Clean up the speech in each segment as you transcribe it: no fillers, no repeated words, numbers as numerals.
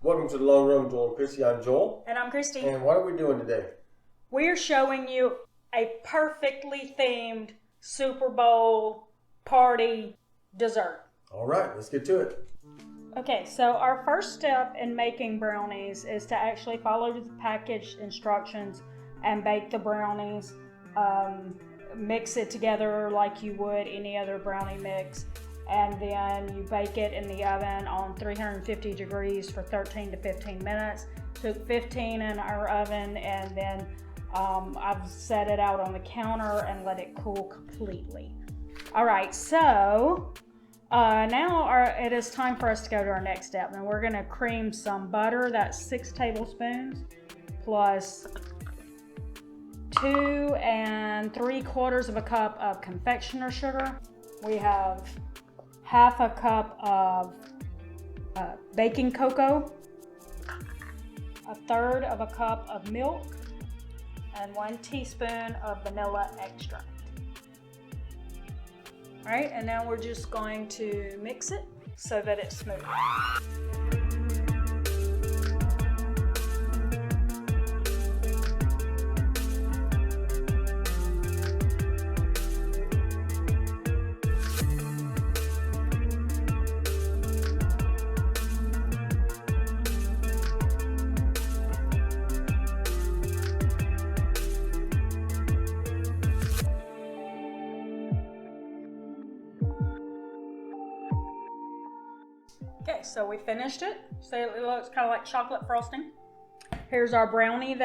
Welcome to the Long Run with Joel and Christy. I'm Joel. And I'm Christy. And what are we doing today? We're showing you a perfectly themed Super Bowl party dessert. All right, let's get to it. Okay, so our first step in making brownies is to actually follow the package instructions and bake the brownies. Mix it together like you would any other brownie mix. And then you bake it in the oven on 350 degrees for 13 to 15 minutes. Took 15 in our oven, and then I've set it out on the counter and let it cool completely. All right, so now it is time for us to go to our next step. And we're gonna cream some butter. That's 6 tablespoons plus 2 3/4 cup of confectioner sugar. We have half a cup of baking cocoa, 1/3 cup of milk, and 1 teaspoon of vanilla extract. All right, and now we're just going to mix it so that it's smooth. Okay, so we finished it. So it looks kind of like chocolate frosting. Here's our brownie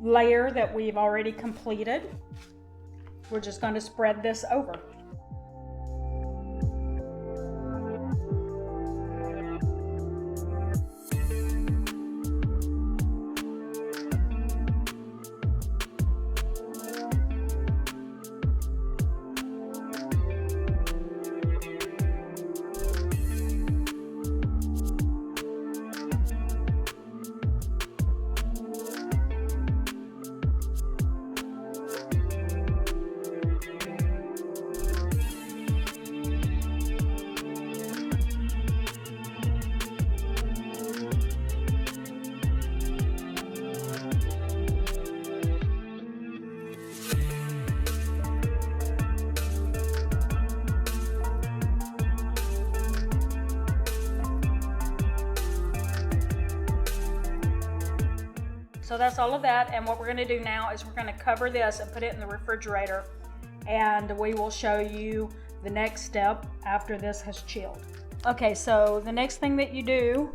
layer that we've already completed. We're just going to spread this over. So that's all of that, and what we're going to do now is we're going to cover this and put it in the refrigerator, and we will show you the next step after this has chilled. Okay, so the next thing that you do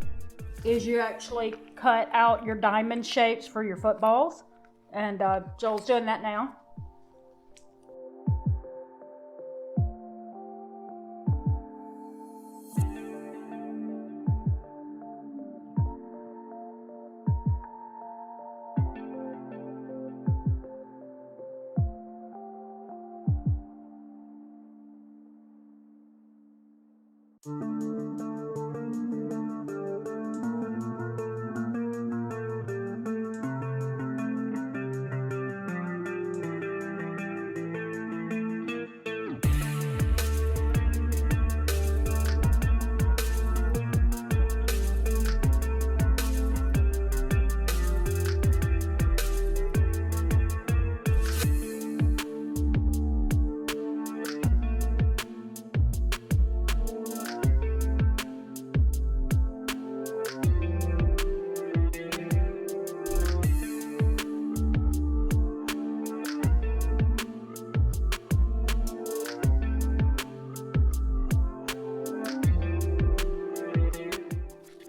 is you actually cut out your diamond shapes for your footballs, and Joel's doing that now.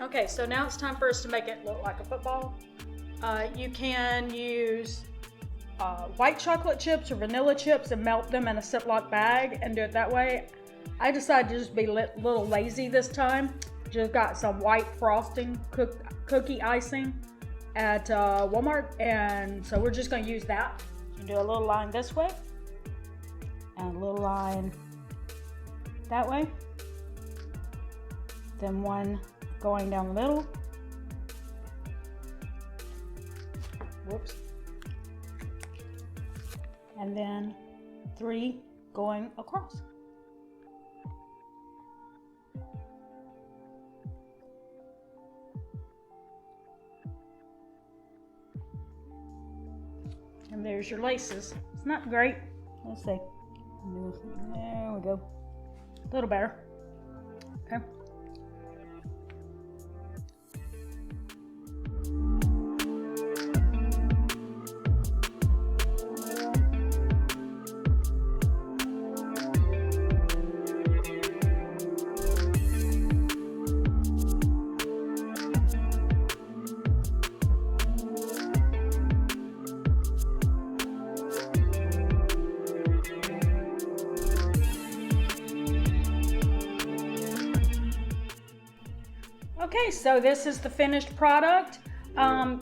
Okay, so now it's time for us to make it look like a football. You can use white chocolate chips or vanilla chips and melt them in a Ziploc bag and do it that way. I decided to just be a little lazy this time. Just got some white frosting, cookie icing at Walmart, and so we're just going to use that. You do a little line this way and a little line that way. Then one going down the middle. Whoops. And then 3 going across. there's your laces. It's not great. Let's see. There we go. A little better. Okay. Okay, so this is the finished product.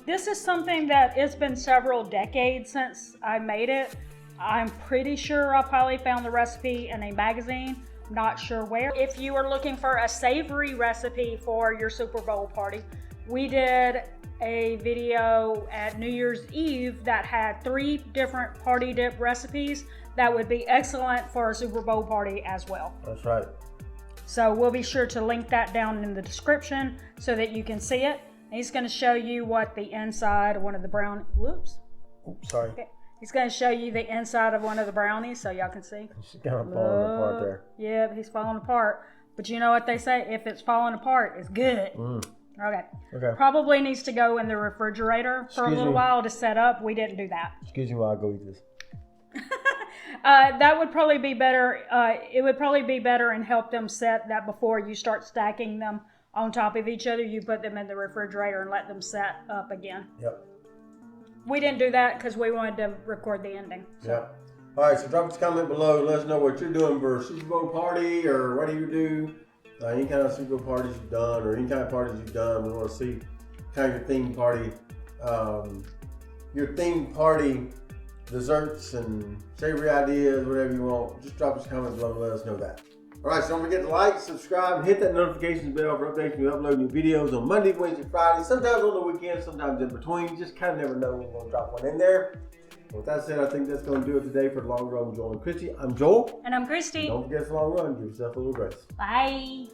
This is something that it's been several decades since I made it. I'm pretty sure I probably found the recipe in a magazine, not sure where. If you are looking for a savory recipe for your Super Bowl party, we did a video at New Year's Eve that had 3 different party dip recipes that would be excellent for a Super Bowl party as well. That's right. So we'll be sure to link that down in the description so that you can see it. He's going to show you what the inside of one of the Oops, sorry. Okay. He's going to show you the inside of one of the brownies so y'all can see. It's kind of falling apart there. Yeah, he's falling apart. But you know what they say? If it's falling apart, it's good. Okay. Probably needs to go in the refrigerator for a little while to set up. We didn't do that. Excuse me while I go eat this. That would probably be better. It would probably be better and help them set that before you start stacking them on top of each other. You put them in the refrigerator and let them set up again. Yep. We didn't do that because we wanted to record the ending. So. Yep. All right, so drop us a comment below. Let us know what you're doing for a Super Bowl party, or what do you do? Any kind of Super Bowl parties you've done, or any kind of parties you've done. We want to see kind of your theme party desserts and savory ideas, whatever you want. Just drop us a comment below and let us know that. All right, so don't forget to like, subscribe, and hit that notifications bell for updates when we upload new videos on Monday, Wednesday, Friday, sometimes on the weekends, sometimes in between. You just kind of never know when we're going to drop one in there. With that said, I think that's going to do it today for the Long Run with Joel and Christy. I'm Joel. And I'm Christy. Don't forget the long run. Give yourself a little grace. Bye.